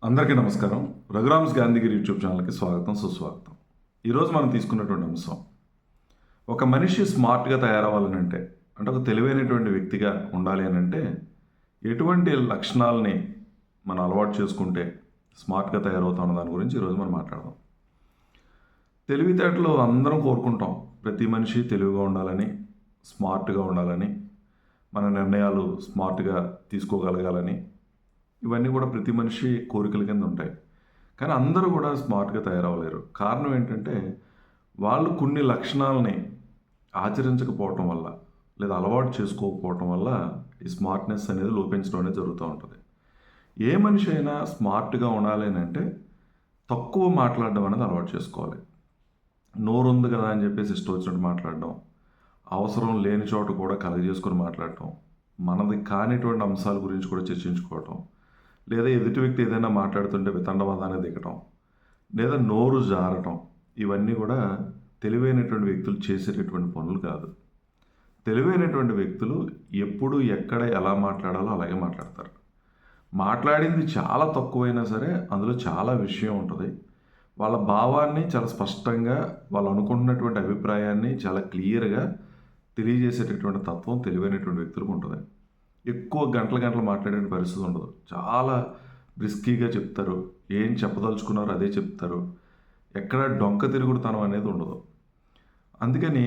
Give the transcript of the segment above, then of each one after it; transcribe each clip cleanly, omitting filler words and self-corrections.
అందరికీ నమస్కారం. రఘురామ్స్ గాంధీగిరి యూట్యూబ్ ఛానల్కి స్వాగతం, సుస్వాగతం. ఈరోజు మనం తీసుకున్నటువంటి అంశం, ఒక మనిషి స్మార్ట్గా తయారవ్వాలని అంటే ఒక తెలివైనటువంటి వ్యక్తిగా ఉండాలి అని అంటే ఎటువంటి లక్షణాలని మనం అలవాటు చేసుకుంటే స్మార్ట్గా తయారవుతాం దాని గురించి ఈరోజు మనం మాట్లాడదాం. తెలివితేటలు అందరం కోరుకుంటాం. ప్రతి మనిషి తెలివిగా ఉండాలని, స్మార్ట్గా ఉండాలని, మన నిర్ణయాలు స్మార్ట్గా తీసుకోగలగాలని, ఇవన్నీ కూడా ప్రతి మనిషి కోరికల కింద ఉంటాయి. కానీ అందరూ కూడా స్మార్ట్గా తయారవ్వలేరు. కారణం ఏంటంటే వాళ్ళు కొన్ని లక్షణాలని ఆచరించకపోవటం వల్ల, లేదా అలవాటు చేసుకోకపోవటం వల్ల ఈ స్మార్ట్నెస్ అనేది లోపించడం అనేది జరుగుతూ ఉంటుంది. ఏ మనిషి అయినా స్మార్ట్గా ఉండాలి అని అంటే తక్కువ మాట్లాడడం అనేది అలవాటు చేసుకోవాలి. నోరు ఉంది కదా అని చెప్పేసి ఇష్టం వచ్చినట్టు మాట్లాడడం, అవసరం లేని చోట కూడా కలగజేసుకొని మాట్లాడటం, మనది కానిటువంటి అంశాల గురించి కూడా చర్చించుకోవటం, లేదా ఎదుటి వ్యక్తి ఏదైనా మాట్లాడుతుంటే వితండవాదాన్ని దిగటం, లేదా నోరు జారటం, ఇవన్నీ కూడా తెలివైనటువంటి వ్యక్తులు చేసేటటువంటి పనులు కాదు. తెలివైనటువంటి వ్యక్తులు ఎప్పుడు ఎక్కడ ఎలా మాట్లాడాలో అలాగే మాట్లాడతారు. మాట్లాడింది చాలా తక్కువైనా సరే అందులో చాలా విషయం ఉంటుంది. వాళ్ళ భావాన్ని చాలా స్పష్టంగా, వాళ్ళు అనుకుంటున్నటువంటి అభిప్రాయాన్ని చాలా క్లియర్గా తెలియజేసేటటువంటి తత్వం తెలివైనటువంటి వ్యక్తులకు ఉంటుంది. ఎక్కువ గంటలు మాట్లాడే పరిస్థితి ఉండదు. చాలా రిస్కీగా చెప్తారు. ఏం చెప్పదలుచుకున్నారో అదే చెప్తారు. ఎక్కడ డొంక తిరుగుడుతనం అనేది ఉండదు. అందుకని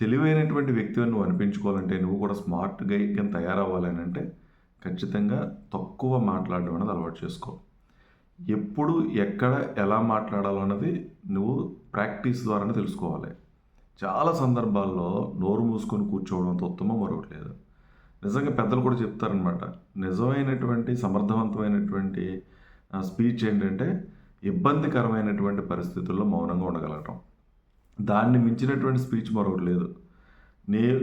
తెలివైనటువంటి వ్యక్తిని నువ్వు అనిపించుకోవాలంటే, నువ్వు కూడా స్మార్ట్గా కింద తయారవ్వాలని అంటే ఖచ్చితంగా తక్కువ మాట్లాడడం అనేది అలవాటు చేసుకో. ఎప్పుడు ఎక్కడ ఎలా మాట్లాడాలో అన్నది నువ్వు ప్రాక్టీస్ ద్వారానే తెలుసుకోవాలి. చాలా సందర్భాల్లో నోరు మూసుకొని కూర్చోవడంతో ఉత్తమం మరొకటి లేదు. నిజంగా పెద్దలు కూడా చెప్తారనమాట. నిజమైనటువంటి సమర్థవంతమైనటువంటి స్పీచ్ ఏంటంటే ఇబ్బందికరమైనటువంటి పరిస్థితుల్లో మౌనంగా ఉండగలగటం. దాన్ని మించినటువంటి స్పీచ్ మరొకటి లేదు.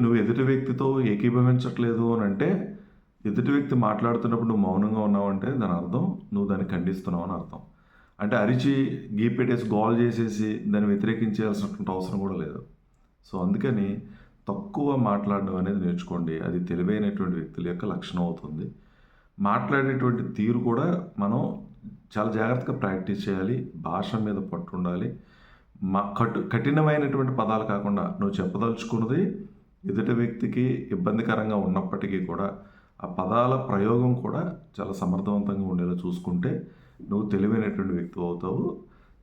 నువ్వు ఎదుటి వ్యక్తితో ఏకీభవించట్లేదు అని అంటే, ఎదుటి వ్యక్తి మాట్లాడుతున్నప్పుడు నువ్వు మౌనంగా ఉన్నావు అంటే దాని అర్థం నువ్వు దాన్ని ఖండిస్తున్నావు అని అర్థం. అంటే అరిచి గీపెట్టేసి గోల్ చేసేసి దాన్ని వ్యతిరేకించాల్సినటువంటి అవసరం కూడా లేదు. సో అందుకని తక్కువ మాట్లాడడం అనేది నేర్చుకోండి. అది తెలివైనటువంటి వ్యక్తుల యొక్క లక్షణం అవుతుంది. మాట్లాడేటువంటి తీరు కూడా మనం చాలా జాగ్రత్తగా ప్రాక్టీస్ చేయాలి. భాష మీద పట్టు ఉండాలి. కఠినమైనటువంటి పదాలు కాకుండా నువ్వు చెప్పదలుచుకున్నది ఎదుటి వ్యక్తికి ఇబ్బందికరంగా ఉన్నప్పటికీ కూడా ఆ పదాల ప్రయోగం కూడా చాలా సమర్థవంతంగా ఉండేలా చూసుకుంటే నువ్వు తెలివైనటువంటి వ్యక్తి అవుతావు.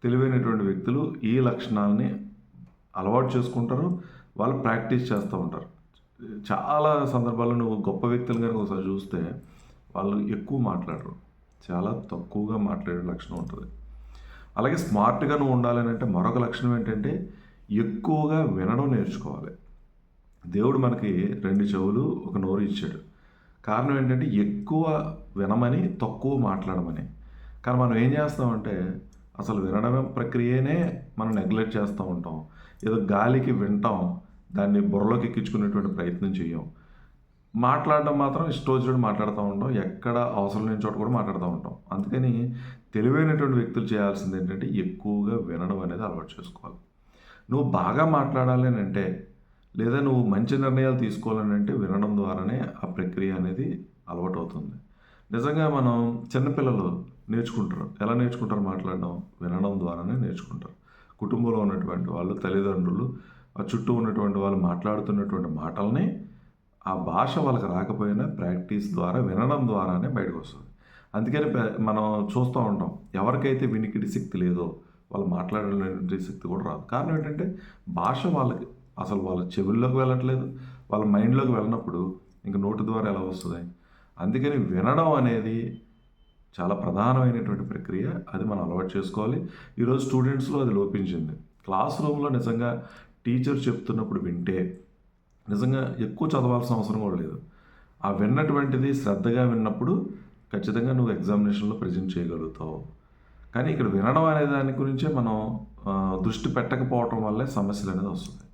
తెలివైనటువంటి వ్యక్తులు ఈ లక్షణాలని అలవాటు చేసుకుంటారు. వాళ్ళు ప్రాక్టీస్ చేస్తూ ఉంటారు. చాలా సందర్భాల్లో నువ్వు గొప్ప వ్యక్తులు కనుక ఒకసారి చూస్తే వాళ్ళు ఎక్కువ మాట్లాడరు. చాలా తక్కువగా మాట్లాడే లక్షణం ఉంటుంది. అలాగే స్మార్ట్గా నువ్వు ఉండాలని అంటే మరొక లక్షణం ఏంటంటే ఎక్కువగా వినడం నేర్చుకోవాలి. దేవుడు మనకి 2 చెవులు, 1 నోరు ఇచ్చాడు. కారణం ఏంటంటే ఎక్కువ వినమని, తక్కువ మాట్లాడమని. కానీ మనం ఏం చేస్తామంటే అసలు వినడం ప్రక్రియనే మనం నెగ్లెక్ట్ చేస్తూ ఉంటాం. ఏదో గాలికి వింటాం, దాన్ని బుర్రలోకి ఎక్కించుకునేటువంటి ప్రయత్నం చేయం. మాట్లాడడం మాత్రం ఇష్టం వచ్చినట్టు మాట్లాడుతూ ఉంటాం. ఎక్కడ అవసరం లేని చోట కూడా మాట్లాడుతూ ఉంటాం. అందుకని తెలివైనటువంటి వ్యక్తులు చేయాల్సింది ఏంటంటే ఎక్కువగా వినడం అనేది అలవాటు చేసుకోవాలి. నువ్వు బాగా మాట్లాడాలి అని అంటే, లేదా నువ్వు మంచి నిర్ణయాలు తీసుకోవాలని అంటే వినడం ద్వారానే ఆ ప్రక్రియ అనేది అలవాటు అవుతుంది. నిజంగా మనం చిన్నపిల్లలు నేర్చుకుంటారు. ఎలా నేర్చుకుంటారు మాట్లాడడం? వినడం ద్వారానే నేర్చుకుంటారు. కుటుంబంలో ఉన్నటువంటి వాళ్ళు, తల్లిదండ్రులు, ఆ చుట్టూ ఉన్నటువంటి వాళ్ళు మాట్లాడుతున్నటువంటి మాటల్ని, ఆ భాష వాళ్ళకి రాకపోయినా ప్రాక్టీస్ ద్వారా, వినడం ద్వారానే బయటకు వస్తుంది. అందుకని మనం చూస్తూ ఉంటాం, ఎవరికైతే వినికిడి శక్తి లేదో వాళ్ళు మాట్లాడలేని శక్తి కూడా రాదు. కారణం ఏంటంటే భాష వాళ్ళకి అసలు వాళ్ళ చెవుల్లోకి వెళ్ళట్లేదు. వాళ్ళ మైండ్లోకి వెళ్ళినప్పుడు ఇంక నోటి ద్వారా ఎలా వస్తుంది? అందుకని వినడం అనేది చాలా ప్రధానమైనటువంటి ప్రక్రియ. అది మనం అలవాటు చేసుకోవాలి. ఈరోజు స్టూడెంట్స్లో అది లోపించింది. క్లాస్ రూమ్లో నిజంగా టీచర్ చెప్తున్నప్పుడు వింటే నిజంగా ఎక్కువ చదవాల్సిన అవసరం కూడా లేదు. ఆ విన్నటువంటిది శ్రద్ధగా విన్నప్పుడు ఖచ్చితంగా నువ్వు ఎగ్జామినేషన్లో ప్రజెంట్ చేయగలుగుతావు. కానీ ఇక్కడ వినడం అనే దాని గురించే మనం దృష్టి పెట్టకపోవటం వల్లే సమస్యలు అనేది వస్తుంది.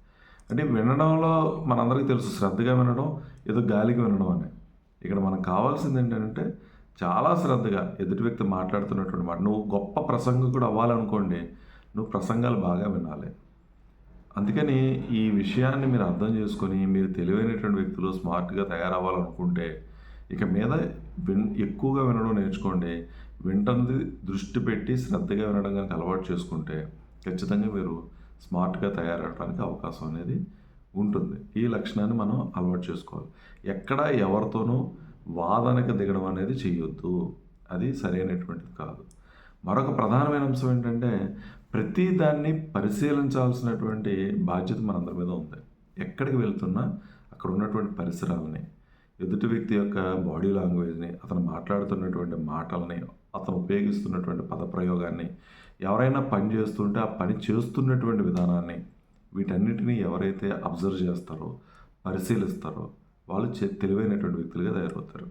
అంటే వినడంలో మనందరికీ తెలుసు, శ్రద్ధగా వినడం ఏదో గాలికి వినడం అని. ఇక్కడ మనకు కావాల్సింది ఏంటంటే చాలా శ్రద్ధగా ఎదుటి వ్యక్తి మాట్లాడుతున్నటువంటి మాట. నువ్వు గొప్ప ప్రసంగకుడు అవ్వాలనుకోండి, నువ్వు ప్రసంగాలు బాగా వినాలి. అందుకని ఈ విషయాన్ని మీరు అర్థం చేసుకొని మీరు తెలివైనటువంటి వ్యక్తులు స్మార్ట్గా తయారవ్వాలనుకుంటే ఇక మీద ఎక్కువగా వినడం నేర్చుకోండి. వింటన్నది దృష్టి పెట్టి శ్రద్ధగా వినడం కనుక అలవాటు చేసుకుంటే ఖచ్చితంగా మీరు స్మార్ట్గా తయారవడానికి అవకాశం అనేది ఉంటుంది. ఈ లక్షణాన్ని మనం అలవాటు చేసుకోవాలి. ఎక్కడ ఎవరితోనూ వాదనకు దిగడం అనేది చేయొద్దు. అది సరైనటువంటిది కాదు. మరొక ప్రధానమైన అంశం ఏంటంటే ప్రతి దాన్ని పరిశీలించాల్సినటువంటి బాధ్యత మనందరి మీద ఉంది. ఎక్కడికి వెళ్తున్నా అక్కడ ఉన్నటువంటి పరిసరాలని, ఎదుటి వ్యక్తి యొక్క బాడీ లాంగ్వేజ్ని, అతను మాట్లాడుతున్నటువంటి మాటల్ని, అతను ఉపయోగిస్తున్నటువంటి పదప్రయోగాన్ని, ఎవరైనా పని చేస్తుంటే ఆ పని చేస్తున్నటువంటి విధానాన్ని, వీటన్నిటినీ ఎవరైతే అబ్జర్వ్ చేస్తారో, పరిశీలిస్తారో వాళ్ళు తెలివైనటువంటి వ్యక్తులుగా తయారవుతారు.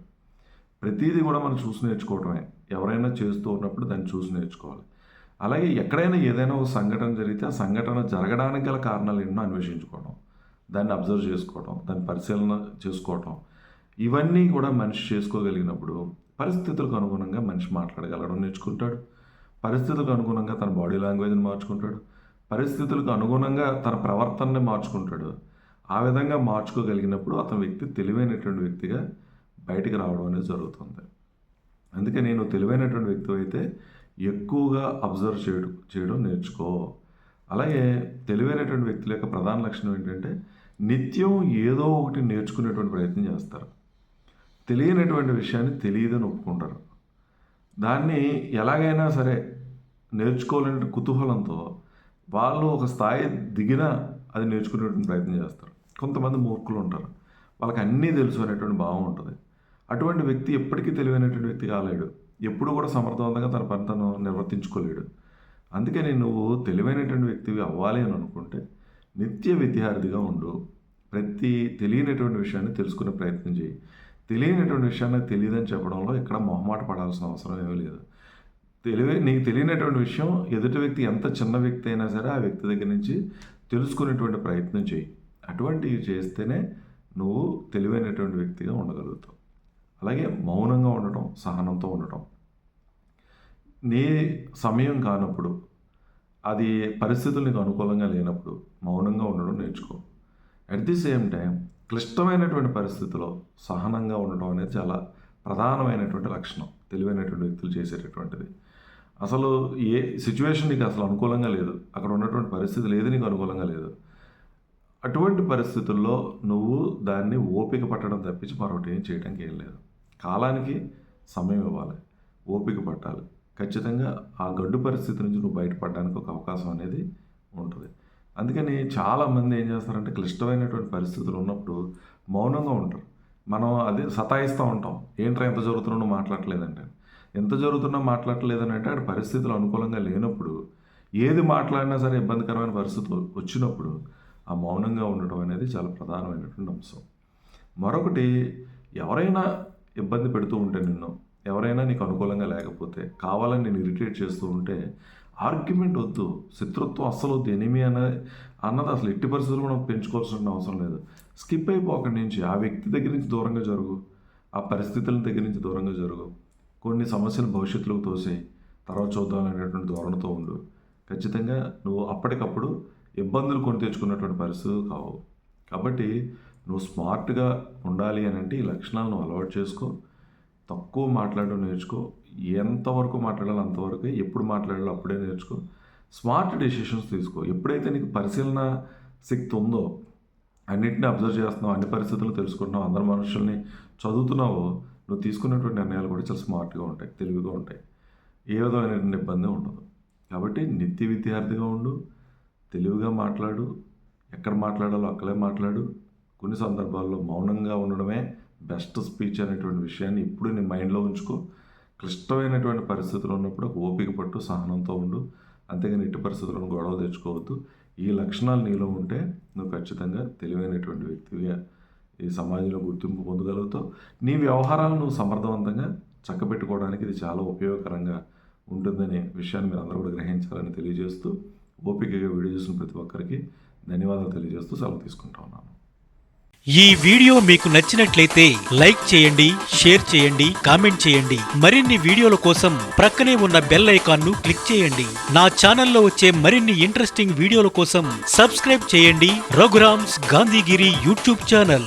ప్రతిదీ కూడా మనం చూసి నేర్చుకోవడమే. ఎవరైనా చేస్తూ ఉన్నప్పుడు దాన్ని చూసి నేర్చుకోవాలి. అలాగే ఎక్కడైనా ఏదైనా ఒక సంఘటన జరిగితే ఆ సంఘటన జరగడానికి గల కారణాలు ఎన్నో అన్వేషించుకోవడం, దాన్ని అబ్జర్వ్ చేసుకోవడం, దాన్ని పరిశీలన చేసుకోవడం, ఇవన్నీ కూడా మనిషి చేసుకోగలిగినప్పుడు పరిస్థితులకు అనుగుణంగా మనిషి మాట్లాడగలగడం నేర్చుకుంటాడు. పరిస్థితులకు అనుగుణంగా తన బాడీ లాంగ్వేజ్ని మార్చుకుంటాడు. పరిస్థితులకు అనుగుణంగా తన ప్రవర్తనని మార్చుకుంటాడు. ఆ విధంగా మార్చుకోగలిగినప్పుడు అతని వ్యక్తి తెలివైనటువంటి వ్యక్తిగా బయటికి రావడం అనేది జరుగుతుంది. అందుకే నేను తెలివైనటువంటి వ్యక్తి అయితే ఎక్కువగా అబ్జర్వ్ చేయడం నేర్చుకో. అలాగే తెలివైనటువంటి వ్యక్తుల యొక్క ప్రధాన లక్షణం ఏంటంటే నిత్యం ఏదో ఒకటి నేర్చుకునేటువంటి ప్రయత్నం చేస్తారు. తెలియనటువంటి విషయాన్ని తెలియదని ఒప్పుకుంటారు. దాన్ని ఎలాగైనా సరే నేర్చుకోవాలనే కుతూహలంతో వాళ్ళు ఒక స్థాయి దిగినా అది నేర్చుకునేటువంటి ప్రయత్నం చేస్తారు. కొంతమంది మూర్ఖులు ఉంటారు, వాళ్ళకి అన్నీ తెలుసు అనేటువంటి భావం ఉంటుంది. అటువంటి వ్యక్తి ఎప్పటికీ తెలివైనటువంటి వ్యక్తి కాలేడు. ఎప్పుడు కూడా సమర్థవంతంగా తన పని తను నిర్వర్తించుకోలేడు. అందుకని నువ్వు తెలివైనటువంటి వ్యక్తివి అవ్వాలి అని అనుకుంటే నిత్య విద్యార్థిగా ఉండు. ప్రతి తెలియనటువంటి విషయాన్ని తెలుసుకునే ప్రయత్నం చేయి. తెలియనటువంటి విషయాన్ని తెలియదని చెప్పడంలో ఎక్కడ మొహమాట పడాల్సిన అవసరం ఏమీ లేదు. నీకు తెలియనటువంటి విషయం ఎదుటి వ్యక్తి ఎంత చిన్న వ్యక్తి అయినా సరే ఆ వ్యక్తి దగ్గర నుంచి తెలుసుకునేటువంటి ప్రయత్నం చేయి. అటువంటివి చేస్తేనే నువ్వు తెలివైనటువంటి వ్యక్తిగా ఉండగలుగుతావు. అలాగే మౌనంగా ఉండటం, సహనంతో ఉండటం. నీ సమయం కానప్పుడు, అది పరిస్థితులు నీకు అనుకూలంగా లేనప్పుడు మౌనంగా ఉండడం నేర్చుకో. అట్ ది సేమ్ టైం క్లిష్టమైనటువంటి పరిస్థితుల్లో సహనంగా ఉండటం అనేది చాలా ప్రధానమైనటువంటి లక్షణం తెలివైనటువంటి వ్యక్తులు చేసేటటువంటిది. అసలు ఏ సిచ్యువేషన్ నీకు అసలు అనుకూలంగా లేదు, అక్కడ ఉన్నటువంటి పరిస్థితి లేదు, నీకు అనుకూలంగా లేదు. అటువంటి పరిస్థితుల్లో నువ్వు దాన్ని ఓపిక పట్టడం తప్పించి మరొకటి ఏం చేయడానికి ఏం లేదు. కాలానికి సమయం ఇవ్వాలి, ఓపిక పట్టాలి. ఖచ్చితంగా ఆ గడ్డు పరిస్థితి నుంచి నువ్వు బయటపడడానికి ఒక అవకాశం అనేది ఉంటుంది. అందుకని చాలామంది ఏం చేస్తారంటే క్లిష్టమైనటువంటి పరిస్థితులు ఉన్నప్పుడు మౌనంగా ఉంటారు. మనం అదే సతాయిస్తూ ఉంటాం, ఏంట్రా ఎంత జరుగుతున్నా మాట్లాడలేదంటే. ఎంత జరుగుతున్నా మాట్లాడలేదని అంటే అక్కడ పరిస్థితులు అనుకూలంగా లేనప్పుడు ఏది మాట్లాడినా సరే ఇబ్బందికరమైన పరిస్థితులు వచ్చినప్పుడు ఆ మౌనంగా ఉండటం అనేది చాలా ప్రధానమైనటువంటి అంశం. మరొకటి, ఎవరైనా ఇబ్బంది పెడుతూ ఉంటే నిన్ను, ఎవరైనా నీకు అనుకూలంగా లేకపోతే, కావాలని నేను ఇరిటేట్ చేస్తూ ఉంటే ఆర్గ్యుమెంట్ వద్దు, శత్రుత్వం అస్సలు వద్దు. ఎనిమి అన్నది అసలు ఎట్టి పరిస్థితులు మనం పెంచుకోవాల్సిన అవసరం లేదు. స్కిప్ అయిపో అక్కడి నుంచి. ఆ వ్యక్తి దగ్గర నుంచి దూరంగా జరుగు, ఆ పరిస్థితుల దగ్గర నుంచి దూరంగా జరుగు. కొన్ని సమస్యలు భవిష్యత్తులోకి తోసేయి, తర్వాత చూద్దాం అనేటువంటి ధోరణితో ఉండు. ఖచ్చితంగా నువ్వు అప్పటికప్పుడు ఇబ్బందులు కొని తెచ్చుకున్నటువంటి పరిస్థితులు కావు. కాబట్టి నువ్వు స్మార్ట్గా ఉండాలి అని అంటే ఈ లక్షణాలను నువ్వు అలవాటు చేసుకో. తక్కువ మాట్లాడడం నేర్చుకో. ఎంతవరకు మాట్లాడాలో అంతవరకే, ఎప్పుడు మాట్లాడాలో అప్పుడే నేర్చుకో. స్మార్ట్ డెసిషన్స్ తీసుకో. ఎప్పుడైతే నీకు పరిశీలన శక్తి ఉందో, అన్నింటినీ అబ్జర్వ్ చేస్తున్నావు, అన్ని పరిస్థితులు తెలుసుకుంటున్నావు, అందరి మనుషుల్ని చదువుతున్నావో, నువ్వు తీసుకున్నటువంటి నిర్ణయాలు కూడా చాలా స్మార్ట్గా ఉంటాయి, తెలివిగా ఉంటాయి. ఏ విధమైనటువంటి ఇబ్బంది ఉండదు. కాబట్టి నిత్య విద్యార్థిగా ఉండు, తెలివిగా మాట్లాడు, ఎక్కడ మాట్లాడాలో అక్కడే మాట్లాడు. కొన్ని సందర్భాల్లో మౌనంగా ఉండడమే బెస్ట్ స్పీచ్ అనేటువంటి విషయాన్ని ఇప్పుడు నీ మైండ్లో ఉంచుకో. క్లిష్టమైనటువంటి పరిస్థితులు ఉన్నప్పుడు ఓపిక పట్టు, సహనంతో ఉండు. అంతేగాని ఇట్టి పరిస్థితులను గొడవ తెచ్చుకోవద్దు. ఈ లక్షణాలు నీలో ఉంటే నువ్వు ఖచ్చితంగా తెలివైనటువంటి వ్యక్తిగా ఈ సమాజంలో గుర్తింపు పొందగలుగుతావు. నీ వ్యవహారాలను నువ్వు సమర్థవంతంగా చక్కబెట్టుకోవడానికి ఇది చాలా ఉపయోగకరంగా ఉంటుందనే విషయాన్ని మీరు అందరూ కూడా గ్రహించాలని తెలియజేస్తూ, ఓపికగా వీడియో చూసిన ప్రతి ఒక్కరికి ధన్యవాదాలు తెలియజేస్తూ సెలవు తీసుకుంటా ఉన్నాను. ఈ వీడియో మీకు నచ్చినట్లయితే లైక్ చేయండి, షేర్ చేయండి, కామెంట్ చేయండి. మరిన్ని వీడియోల కోసం ప్రక్కనే ఉన్న బెల్ ఐకాన్ ను క్లిక్ చేయండి. నా ఛానల్లో వచ్చే మరిన్ని ఇంట్రెస్టింగ్ వీడియోల కోసం సబ్స్క్రైబ్ చేయండి రఘురామ్స్ గాంధీగిరి యూట్యూబ్ ఛానల్.